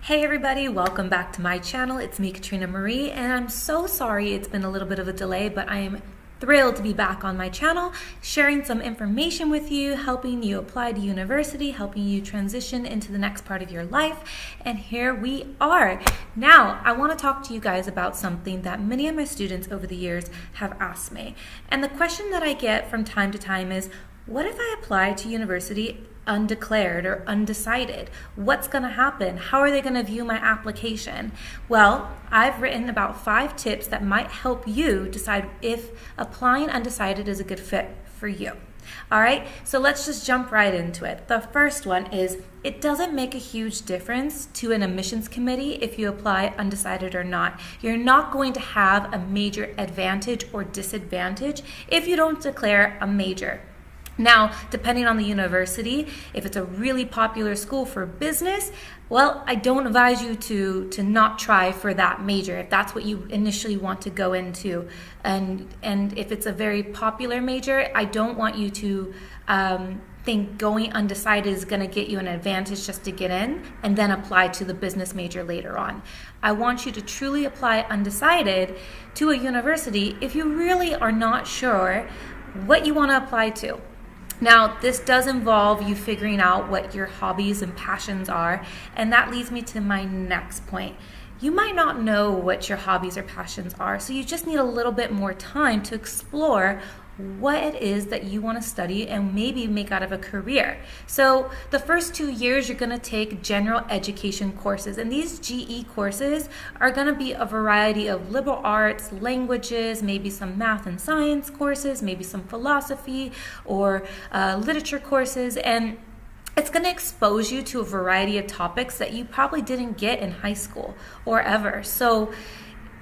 Hey everybody, welcome back to my channel. It's me, Katrina Marie, and I'm so sorry it's been a little bit of a delay, but I am thrilled to be back on my channel, sharing some information with you, helping you apply to university, helping you transition into the next part of your life. And here we are. Now, I want to talk to you guys about something that many of my students over the years have asked me. And the question that I get from time to time is, what if I apply to university undeclared or undecided? What's going to happen? How are they going to view my application? Well, I've written about 5 tips that might help you decide if applying undecided is a good fit for you. All right, so let's just jump right into it. The first one is, it doesn't make a huge difference to an admissions committee if you apply undecided or not. You're not going to have a major advantage or disadvantage if you don't declare a major. Now, depending on the university, if it's a really popular school for business, well, I don't advise you to not try for that major if that's what you initially want to go into. And if it's a very popular major, I don't want you to think going undecided is going to get you an advantage just to get in and then apply to the business major later on. I want you to truly apply undecided to a university if you really are not sure what you want to apply to. Now, this does involve you figuring out what your hobbies and passions are, and that leads me to my next point. You might not know what your hobbies or passions are, so you just need a little bit more time to explore what it is that you want to study and maybe make out of a career. So the first 2 years, you're going to take general education courses, and these GE courses are going to be a variety of liberal arts, languages, maybe some math and science courses, maybe some philosophy or literature courses, and it's going to expose you to a variety of topics that you probably didn't get in high school or ever. So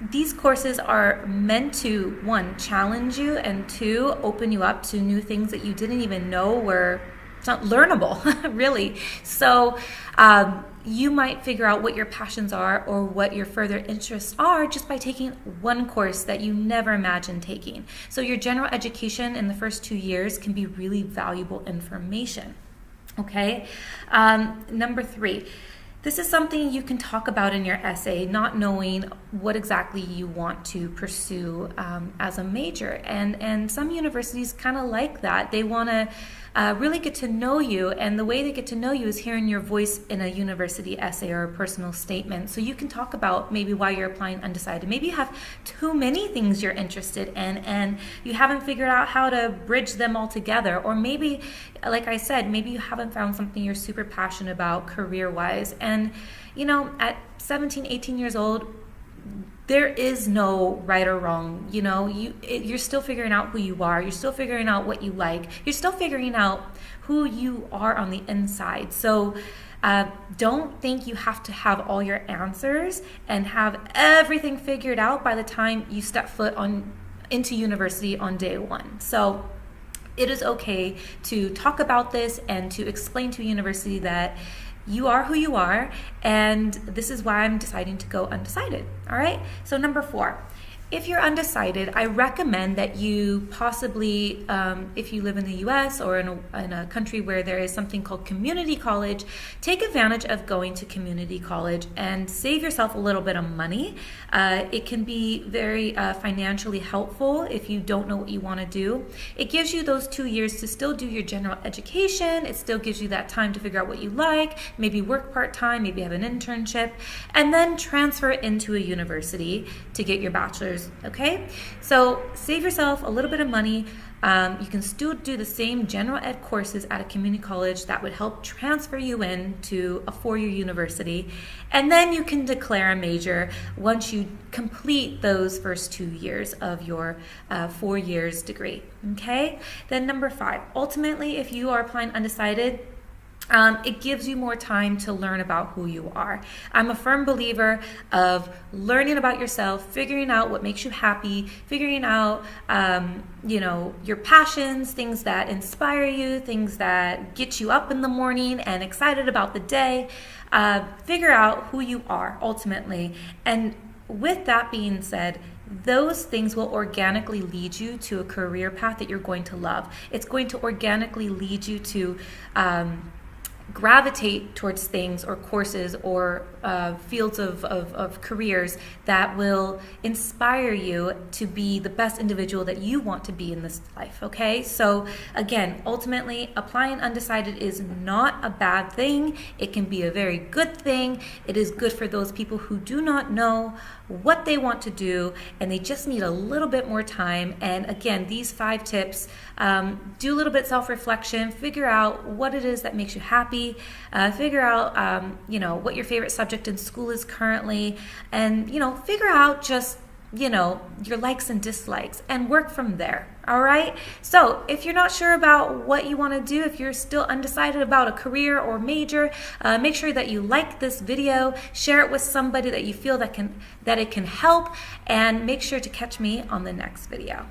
these courses are meant to, 1, challenge you, and 2, open you up to new things that you didn't even know were learnable, really. So you might figure out what your passions are or what your further interests are just by taking one course that you never imagined taking. So your general education in the first 2 years can be really valuable information. Okay? Number 3. This is something you can talk about in your essay, not knowing what exactly you want to pursue as a major. And some universities kind of like that. They want to really get to know you, and the way they get to know you is hearing your voice in a university essay or a personal statement. So you can talk about maybe why you're applying undecided. Maybe you have too many things you're interested in and you haven't figured out how to bridge them all together. Or maybe, like I said, maybe you haven't found something you're super passionate about career-wise. And, you know, at 17, 18 years old, there is no right or wrong. You know, you're still figuring out who you are. You're still figuring out what you like. You're still figuring out who you are on the inside. So don't think you have to have all your answers and have everything figured out by the time you step foot into university on day 1. So it is okay to talk about this and to explain to a university that you are who you are, and this is why I'm deciding to go undecided. All right, so number 4. If you're undecided, I recommend that you possibly, if you live in the US or in a country where there is something called community college, take advantage of going to community college and save yourself a little bit of money. It can be very financially helpful if you don't know what you want to do. It gives you those 2 years to still do your general education. It still gives you that time to figure out what you like, maybe work part-time, maybe have an internship, and then transfer into a university to get your bachelor's. Okay, so save yourself a little bit of money. You can still do the same general ed courses at a community college that would help transfer you into a 4-year university, and then you can declare a major once you complete those first 2 years of your 4 years degree. Okay, then number 5, ultimately, if you are applying undecided, it gives you more time to learn about who you are. I'm a firm believer of learning about yourself, figuring out what makes you happy, figuring out, your passions, things that inspire you, things that get you up in the morning and excited about the day. Figure out who you are ultimately. And with that being said, those things will organically lead you to a career path that you're going to love. It's going to organically lead you to gravitate towards things or courses or fields of careers that will inspire you to be the best individual that you want to be in this life, okay? So again, ultimately, applying Undecided is not a bad thing. It can be a very good thing. It is good for those people who do not know what they want to do and they just need a little bit more time. And again, these 5 tips, do a little bit self-reflection, figure out what it is that makes you happy, figure out what your favorite subject in school is currently, and figure out just your likes and dislikes and work from there. All right. So if you're not sure about what you want to do, if you're still undecided about a career or major, make sure that you like this video, share it with somebody that you feel that it can help, and make sure to catch me on the next video.